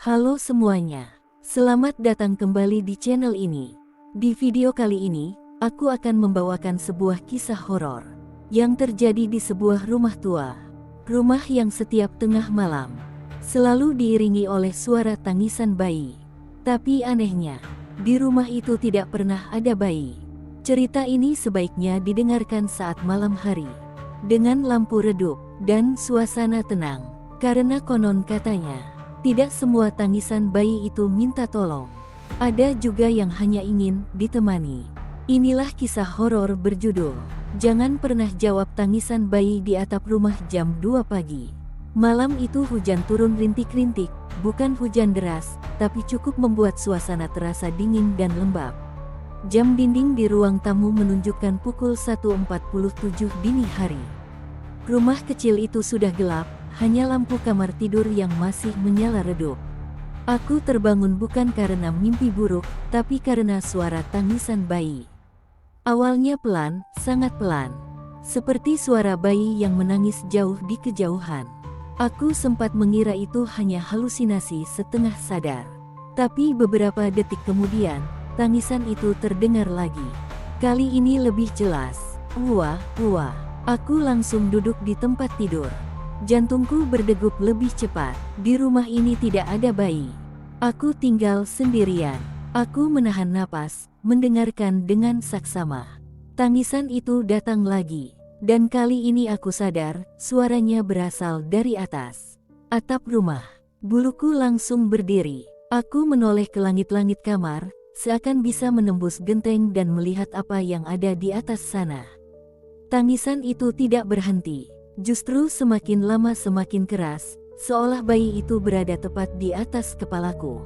Halo semuanya, selamat datang kembali di channel ini. Di video kali ini, aku akan membawakan sebuah kisah horor yang terjadi di sebuah rumah tua. Rumah yang setiap tengah malam selalu diiringi oleh suara tangisan bayi. Tapi anehnya, di rumah itu tidak pernah ada bayi. Cerita ini sebaiknya didengarkan saat malam hari, dengan lampu redup dan suasana tenang, karena konon katanya tidak semua tangisan bayi itu minta tolong. Ada juga yang hanya ingin ditemani. Inilah kisah horor berjudul Jangan Pernah Jawab Tangisan Bayi di Atap Rumah jam 2 pagi. Malam itu hujan turun rintik-rintik, bukan hujan deras, tapi cukup membuat suasana terasa dingin dan lembab. Jam dinding di ruang tamu menunjukkan pukul 1.47 dini hari. Rumah kecil itu sudah gelap, hanya lampu kamar tidur yang masih menyala redup. Aku terbangun bukan karena mimpi buruk, tapi karena suara tangisan bayi. Awalnya pelan, sangat pelan. Seperti suara bayi yang menangis jauh di kejauhan. Aku sempat mengira itu hanya halusinasi setengah sadar. Tapi beberapa detik kemudian, tangisan itu terdengar lagi. Kali ini lebih jelas. Wah, wah. Aku langsung duduk di tempat tidur. Jantungku berdegup lebih cepat. Di rumah ini tidak ada bayi. Aku tinggal sendirian. Aku menahan napas, mendengarkan dengan saksama. Tangisan itu datang lagi. Dan kali ini aku sadar, suaranya berasal dari atas atap rumah. Buluku langsung berdiri. Aku menoleh ke langit-langit kamar, seakan bisa menembus genteng dan melihat apa yang ada di atas sana. Tangisan itu tidak berhenti. Justru semakin lama semakin keras, seolah bayi itu berada tepat di atas kepalaku.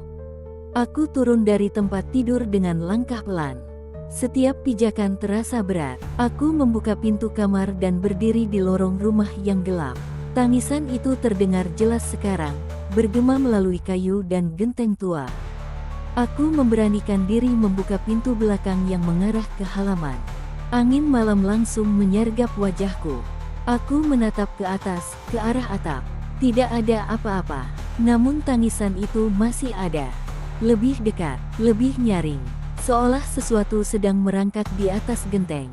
Aku turun dari tempat tidur dengan langkah pelan. Setiap pijakan terasa berat. Aku membuka pintu kamar dan berdiri di lorong rumah yang gelap. Tangisan itu terdengar jelas sekarang, bergema melalui kayu dan genteng tua. Aku memberanikan diri membuka pintu belakang yang mengarah ke halaman. Angin malam langsung menyergap wajahku. Aku menatap ke atas, ke arah atap. Tidak ada apa-apa. Namun tangisan itu masih ada. Lebih dekat, lebih nyaring. Seolah sesuatu sedang merangkak di atas genteng.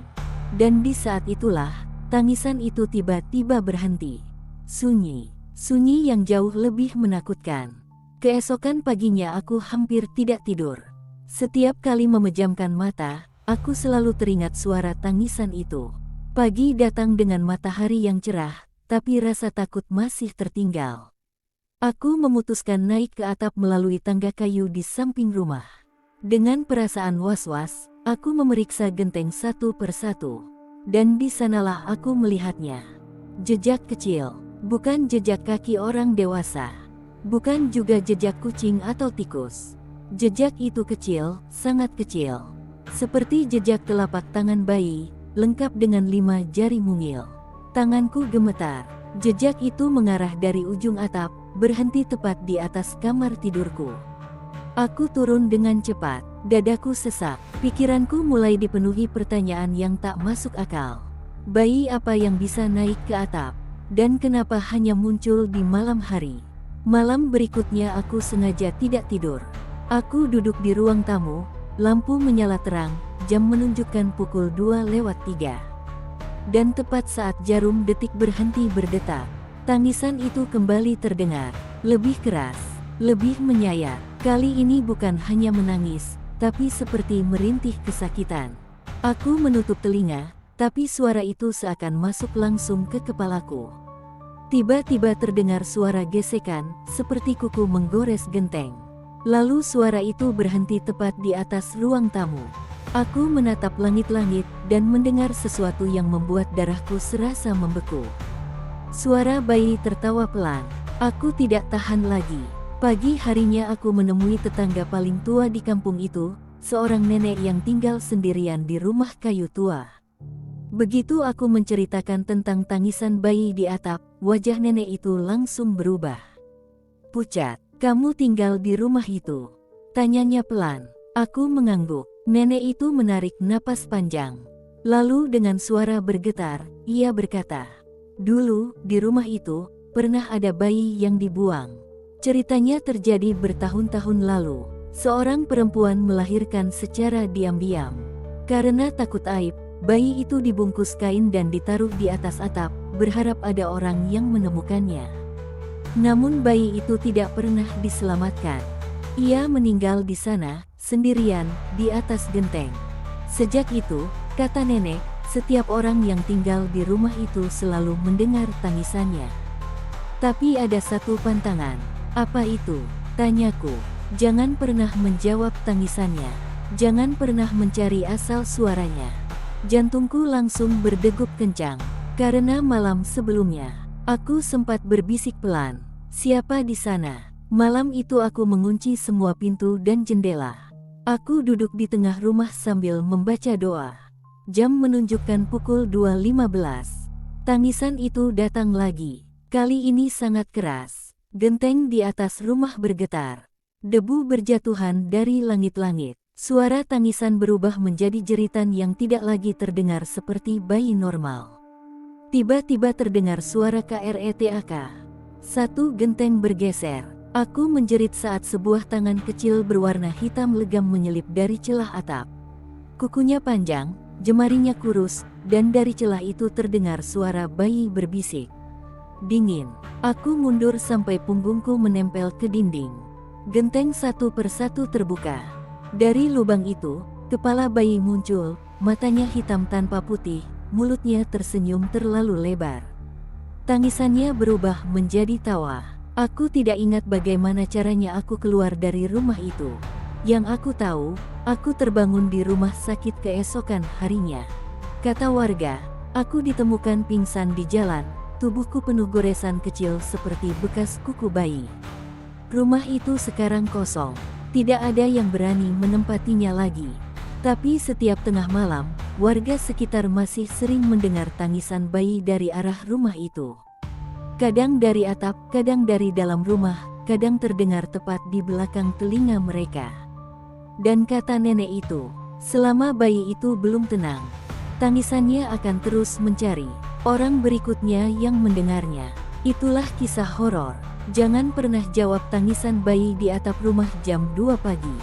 Dan di saat itulah, tangisan itu tiba-tiba berhenti. Sunyi. Sunyi yang jauh lebih menakutkan. Keesokan paginya aku hampir tidak tidur. Setiap kali memejamkan mata, aku selalu teringat suara tangisan itu. Pagi datang dengan matahari yang cerah, tapi rasa takut masih tertinggal. Aku memutuskan naik ke atap melalui tangga kayu di samping rumah. Dengan perasaan was-was, aku memeriksa genteng satu persatu. Dan di sanalah aku melihatnya. Jejak kecil, bukan jejak kaki orang dewasa. Bukan juga jejak kucing atau tikus. Jejak itu kecil, sangat kecil. Seperti jejak telapak tangan bayi, lengkap dengan 5 jari mungil. Tanganku gemetar. Jejak itu mengarah dari ujung atap, berhenti tepat di atas kamar tidurku. Aku turun dengan cepat. Dadaku sesak. Pikiranku mulai dipenuhi pertanyaan yang tak masuk akal. Bayi apa yang bisa naik ke atap? Dan kenapa hanya muncul di malam hari? Malam berikutnya aku sengaja tidak tidur. Aku duduk di ruang tamu, lampu menyala terang. Jam menunjukkan pukul 2:03. Dan tepat saat jarum detik berhenti berdetak, tangisan itu kembali terdengar. Lebih keras, lebih menyayat. Kali ini bukan hanya menangis, tapi seperti merintih kesakitan. Aku menutup telinga, tapi suara itu seakan masuk langsung ke kepalaku. Tiba-tiba terdengar suara gesekan, seperti kuku menggores genteng. Lalu suara itu berhenti tepat di atas ruang tamu. Aku menatap langit-langit dan mendengar sesuatu yang membuat darahku serasa membeku. Suara bayi tertawa pelan. Aku tidak tahan lagi. Pagi harinya aku menemui tetangga paling tua di kampung itu, seorang nenek yang tinggal sendirian di rumah kayu tua. Begitu aku menceritakan tentang tangisan bayi di atap, wajah nenek itu langsung berubah. "Pucat, kamu tinggal di rumah itu?" tanyanya pelan. Aku mengangguk. Nenek itu menarik napas panjang. Lalu dengan suara bergetar, ia berkata, "Dulu, di rumah itu, pernah ada bayi yang dibuang. Ceritanya terjadi bertahun-tahun lalu. Seorang perempuan melahirkan secara diam-diam. Karena takut aib, bayi itu dibungkus kain dan ditaruh di atas atap, berharap ada orang yang menemukannya. Namun bayi itu tidak pernah diselamatkan. Ia meninggal di sana, sendirian, di atas genteng. Sejak itu, kata nenek, setiap orang yang tinggal di rumah itu selalu mendengar tangisannya. Tapi ada satu pantangan. Apa itu? Tanyaku. Jangan pernah menjawab tangisannya. Jangan pernah mencari asal suaranya. Jantungku langsung berdegup kencang. Karena malam sebelumnya, aku sempat berbisik pelan. Siapa di sana? Malam itu aku mengunci semua pintu dan jendela. Aku duduk di tengah rumah sambil membaca doa. Jam menunjukkan pukul 2.15. Tangisan itu datang lagi. Kali ini sangat keras. Genteng di atas rumah bergetar. Debu berjatuhan dari langit-langit. Suara tangisan berubah menjadi jeritan yang tidak lagi terdengar seperti bayi normal. Tiba-tiba terdengar suara KRETAK. Satu genteng bergeser. Aku menjerit saat sebuah tangan kecil berwarna hitam legam menyelip dari celah atap. Kukunya panjang, jemarinya kurus, dan dari celah itu terdengar suara bayi berbisik. Dingin. Aku mundur sampai punggungku menempel ke dinding. Genteng satu persatu terbuka. Dari lubang itu, kepala bayi muncul, matanya hitam tanpa putih, mulutnya tersenyum terlalu lebar. Tangisannya berubah menjadi tawa. Aku tidak ingat bagaimana caranya aku keluar dari rumah itu. Yang aku tahu, aku terbangun di rumah sakit keesokan harinya. Kata warga, aku ditemukan pingsan di jalan, tubuhku penuh goresan kecil seperti bekas kuku bayi. Rumah itu sekarang kosong, tidak ada yang berani menempatinya lagi. Tapi setiap tengah malam, warga sekitar masih sering mendengar tangisan bayi dari arah rumah itu. Kadang dari atap, kadang dari dalam rumah, kadang terdengar tepat di belakang telinga mereka. Dan kata nenek itu, selama bayi itu belum tenang, tangisannya akan terus mencari orang berikutnya yang mendengarnya. Itulah kisah horor. Jangan pernah jawab tangisan bayi di atap rumah jam 2 pagi.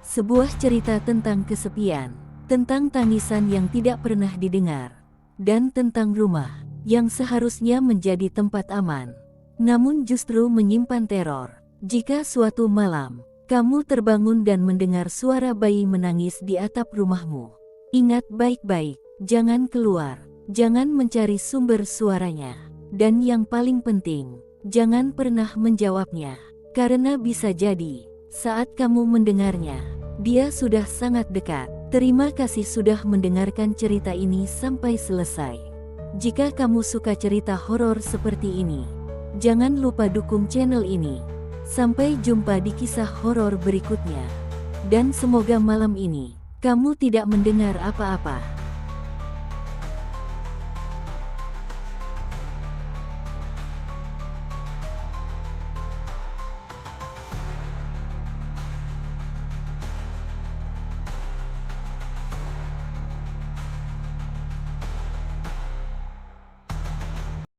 Sebuah cerita tentang kesepian, tentang tangisan yang tidak pernah didengar, dan tentang rumah yang seharusnya menjadi tempat aman, namun justru menyimpan teror. Jika suatu malam, kamu terbangun dan mendengar suara bayi menangis di atap rumahmu, ingat baik-baik, jangan keluar, jangan mencari sumber suaranya, dan yang paling penting, jangan pernah menjawabnya, karena bisa jadi, saat kamu mendengarnya, dia sudah sangat dekat. Terima kasih sudah mendengarkan cerita ini sampai selesai. Jika kamu suka cerita horor seperti ini, jangan lupa dukung channel ini. Sampai jumpa di kisah horor berikutnya. Dan semoga malam ini, kamu tidak mendengar apa-apa.